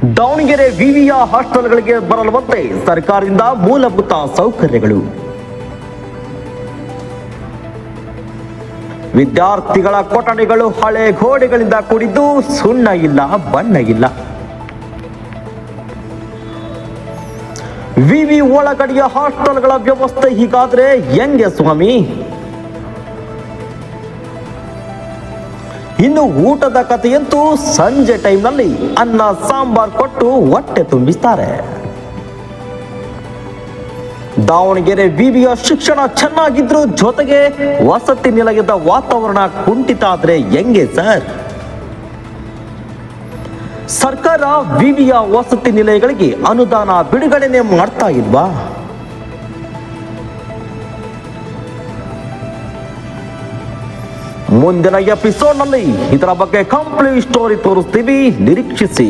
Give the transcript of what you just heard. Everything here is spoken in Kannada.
ದಾವಣಗೆರೆ ವಿವಿಯ ಹಾಸ್ಟೆಲ್ಗಳಿಗೆ ಬರಲುವಂತೆ ಸರ್ಕಾರದಿಂದ ಮೂಲಭೂತ ಸೌಕರ್ಯಗಳು. ವಿದ್ಯಾರ್ಥಿಗಳ ಕೊಠಡಿಗಳು ಹಳೆ ಗೋಡೆಗಳಿಂದ ಕೂಡಿದ್ದು ಸುಣ್ಣ ಇಲ್ಲ, ಬಣ್ಣ ಇಲ್ಲ. ವಿವಿ ಒಳಗಡೆಯ ಹಾಸ್ಟೆಲ್ಗಳ ವ್ಯವಸ್ಥೆ ಹೀಗಾದ್ರೆ ಹೆಂಗೆ ಸ್ವಾಮಿ? ಇನ್ನು ಊಟದ ಕಥೆಯಂತೂ ಸಂಜೆ ಟೈಮ್ನಲ್ಲಿ ಅನ್ನ ಸಾಂಬಾರ್ ಕೊಟ್ಟು ಹೊಟ್ಟೆ ತುಂಬಿಸ್ತಾರೆ. ದಾವಣಗೆರೆ ವಿವಿಯ ಶಿಕ್ಷಣ ಚೆನ್ನಾಗಿದ್ರು ಜೊತೆಗೆ ವಸತಿ ನಿಲಯದ ವಾತಾವರಣ ಕುಂಠಿತ ಆದ್ರೆ ಹೆಂಗೆ ಸರ್? ಸರ್ಕಾರ ವಿವಿಯ ವಸತಿ ನಿಲಯಗಳಿಗೆ ಅನುದಾನ ಬಿಡುಗಡೆನೆ ಮಾಡ್ತಾ ಇಲ್ವಾ? ಮುಂದಿನ ಎಪಿಸೋಡ್ನಲ್ಲಿ ಇದರ ಬಗ್ಗೆ ಕಂಪ್ಲೀಟ್ ಸ್ಟೋರಿ ತೋರಿಸ್ತೀವಿ, ನಿರೀಕ್ಷಿಸಿ.